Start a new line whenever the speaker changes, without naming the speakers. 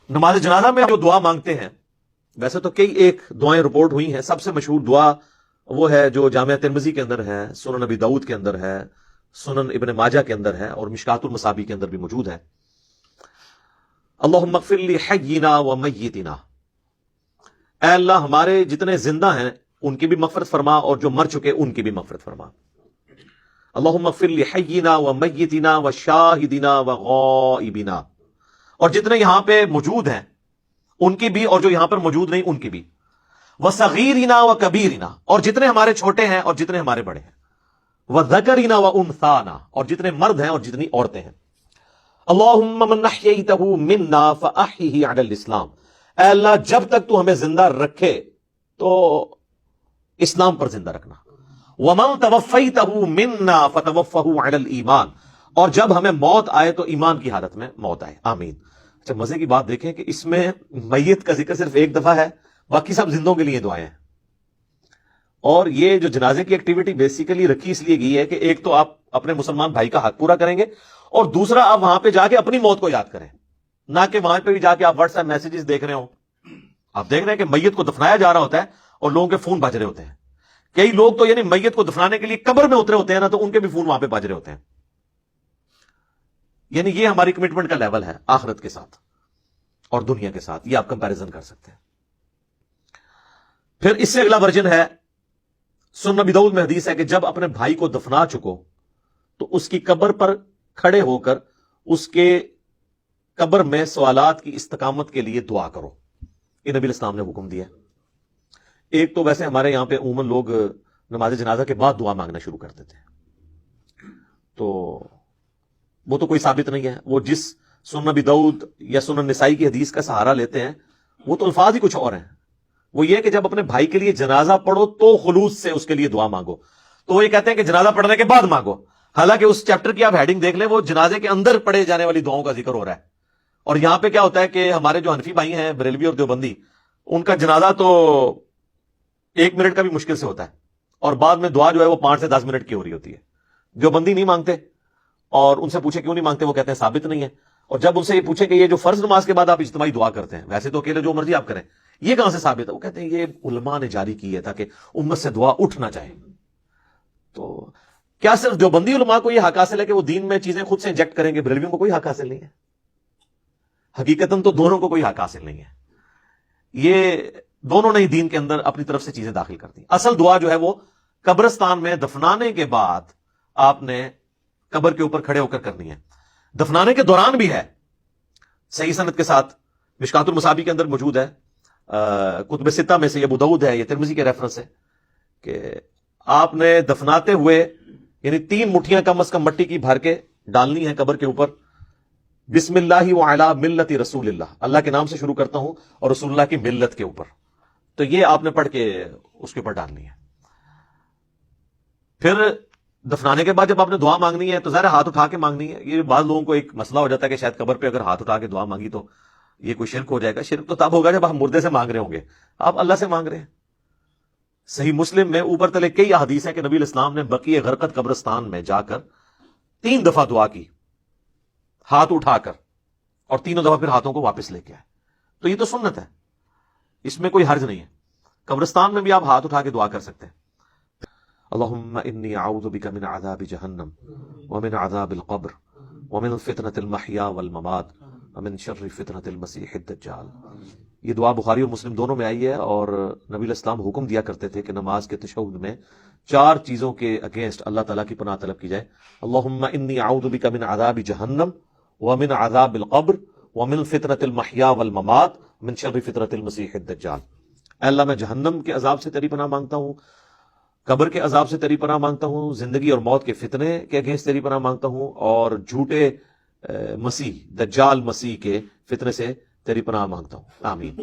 نماز جنازہ میں جو دعا مانگتے ہیں، ویسے تو کئی ایک دعائیں رپورٹ ہوئی ہیں، سب سے مشہور دعا وہ ہے جو جامعہ ترمذی کے اندر ہے، سنن نبی داؤد کے اندر ہے، سنن ابن ماجہ کے اندر ہے، اور مشکات المصابیح کے اندر بھی موجود ہے۔ اللہم اغفر لی حینا و میتنا، اے اللہ ہمارے جتنے زندہ ہیں ان کی بھی مغفرت فرما، اور جو مر چکے ان کی بھی مغفرت فرما۔ اللہم اغفر لی حینا و میتنا و شاہدنا و غائبنا، اور جتنے یہاں پہ موجود ہیں ان کی بھی، اور جو یہاں پر موجود نہیں ان کی بھی، وصغیرنا و کبیرنا، اور جتنے ہمارے چھوٹے ہیں اور جتنے ہمارے بڑے ہیں، وذکرنا و انثانا، اور جتنے مرد ہیں اور جتنی عورتیں ہیں۔ اللہم من احییتہ منا فاحیہ علی الاسلام، اے اللہ جب تک تو ہمیں زندہ رکھے تو اسلام پر زندہ رکھنا۔ ومن توفیتہ منا فتوفہ علی الایمان، اور جب ہمیں موت آئے تو ایمان کی حالت میں موت آئے، آمین۔ اچھا مزے کی بات دیکھیں کہ اس میں میت کا ذکر صرف ایک دفعہ ہے، باقی سب زندوں کے لیے دعائیں ہیں۔ اور یہ جو جنازے کی ایکٹیویٹی بیسیکلی رکھی اس لیے گئی ہے کہ ایک تو آپ اپنے مسلمان بھائی کا حق پورا کریں گے، اور دوسرا آپ وہاں پہ جا کے اپنی موت کو یاد کریں، نہ کہ وہاں پہ بھی جا کے آپ واٹس ایپ میسیجز دیکھ رہے ہوں۔ آپ دیکھ رہے ہیں کہ میت کو دفنایا جا رہا ہوتا ہے اور لوگوں کے فون بج رہے ہوتے ہیں، کئی لوگ تو یعنی میت کو دفنانے کے لیے قبر میں اترے ہوتے ہیں نا، تو ان کے بھی فون وہاں پہ بج رہے ہوتے ہیں۔ یعنی یہ ہماری کمٹمنٹ کا لیول ہے آخرت کے ساتھ اور دنیا کے ساتھ، یہ آپ کمپیریزن کر سکتے ہیں۔ پھر اس سے اگلا ورژن ہے، سنن نبی داؤد میں حدیث ہے کہ جب اپنے بھائی کو دفنا چکو تو اس کی قبر پر کھڑے ہو کر اس کے قبر میں سوالات کی استقامت کے لیے دعا کرو۔ یہ نبی الاسلام نے حکم دیا۔ ایک تو ویسے ہمارے یہاں پہ عموماً لوگ نماز جنازہ کے بعد دعا مانگنا شروع کر دیتے ہیں، تو وہ تو کوئی ثابت نہیں ہے۔ وہ جس سنن نبی داؤد یا سنن نسائی کی حدیث کا سہارا لیتے ہیں وہ تو الفاظ ہی کچھ اور ہیں۔ وہ یہ کہ جب اپنے بھائی کے لیے جنازہ پڑھو تو خلوص سے اس کے لیے دعا مانگو، تو وہ یہ کہتے ہیں کہ جنازہ پڑھنے کے بعد مانگو، حالانکہ اس چیپٹر کی آپ ہیڈنگ دیکھ لیں وہ جنازے کے اندر پڑھے جانے والی دعاؤں کا ذکر ہو رہا ہے۔ اور یہاں پہ کیا ہوتا ہے کہ ہمارے جو حنفی بھائی ہیں بریلوی اور دیوبندی، ان کا جنازہ تو 1 منٹ کا بھی مشکل سے ہوتا ہے، اور بعد میں دعا جو ہے وہ 5 سے 10 منٹ کی ہو رہی ہوتی ہے۔ دیوبندی نہیں مانگتے، اور ان سے پوچھے کیوں نہیں مانگتے، وہ کہتے ہیں ثابت نہیں ہے۔ اور جب ان سے یہ پوچھے کہ یہ جو فرض نماز کے بعد آپ اجتماعی دعا کرتے ہیں، ویسے تو اکیلے جو مرضی آپ کریں، یہ کہاں سے ثابت ہے؟ وہ کہتے ہیں یہ علماء نے جاری کی ہے تاکہ امت سے دعا اٹھ نہ جائے۔ تو کیا صرف دیوبندی علماء کو یہ حق حاصل ہے کہ وہ دین میں چیزیں خود سے انجیکٹ کریں گے؟ بریلویوں کو کوئی حق حاصل نہیں ہے؟ حقیقتاً تو دونوں کو کوئی حق حاصل نہیں ہے، یہ دونوں نے ہی دین کے اندر اپنی طرف سے چیزیں داخل کر دی۔ اصل دعا جو ہے وہ قبرستان میں دفنانے کے بعد آپ نے قبر کے اوپر کھڑے ہو کر کرنی ہے، دفنانے کے دوران بھی ہے، صحیح سند کے ساتھ، مشکات المصابیح کے اندر موجود ہے، کتب ستہ میں سے یہ ابو داؤد ہے، یہ ترمذی کے ریفرنس ہے کہ آپ نے دفناتے ہوئے یعنی 3 مٹھیاں کم از کم مٹی کی بھر کے ڈالنی ہے قبر کے اوپر، بسم اللہ وعلی ملت رسول اللہ، اللہ کے نام سے شروع کرتا ہوں اور رسول اللہ کی ملت کے اوپر، تو یہ آپ نے پڑھ کے اس کے اوپر ڈالنی ہے۔ پھر دفنانے کے بعد جب آپ نے دعا مانگنی ہے تو ظاہر ہاتھ اٹھا کے مانگنی ہے۔ یہ بعض لوگوں کو ایک مسئلہ ہو جاتا ہے کہ شاید قبر پہ اگر ہاتھ اٹھا کے دعا مانگی تو یہ کوئی شرک ہو جائے گا۔ شرک تو تب ہوگا جب آپ مردے سے مانگ رہے ہوں گے، آپ اللہ سے مانگ رہے ہیں۔ صحیح مسلم میں اوپر تلے کئی احادیث ہیں کہ نبی الاسلام نے بقیع غرقد قبرستان میں جا کر 3 دفعہ دعا کی ہاتھ اٹھا کر، اور 3 دفعہ پھر ہاتھوں کو واپس لے کے آئے۔ تو یہ تو سنت ہے، اس میں کوئی حرج نہیں ہے۔ قبرستان میں بھی آپ ہاتھ اٹھا کے دعا کر سکتے ہیں۔ اللہم انی اعوذ بک من عذاب جہنم ومن عذاب القبر ومن فتنة المحیا والممات ومن شر فتنة المسیح الدجال۔ یہ دعا بخاری اور مسلم دونوں میں آئی ہے، اور نبی الاسلام حکم دیا کرتے تھے کہ نماز کے تشہد میں 4 چیزوں کے اگینسٹ اللہ تعالیٰ کی پناہ طلب کی جائے۔ اللہم انی اعوذ بک من عذاب جہنم ومن عذاب القبر ومن فتنة المحیا والممات من شر فتنة المسیح الدجال۔ اے اللہ میں جہنم کے عذاب سے تیری پناہ مانگتا ہوں، قبر کے عذاب سے تیری پناہ مانگتا ہوں، زندگی اور موت کے فتنے کے اگینسٹ تیری پناہ مانگتا ہوں، اور جھوٹے مسیح دجال مسیح کے فتنے سے تیری پناہ مانگتا ہوں، آمین۔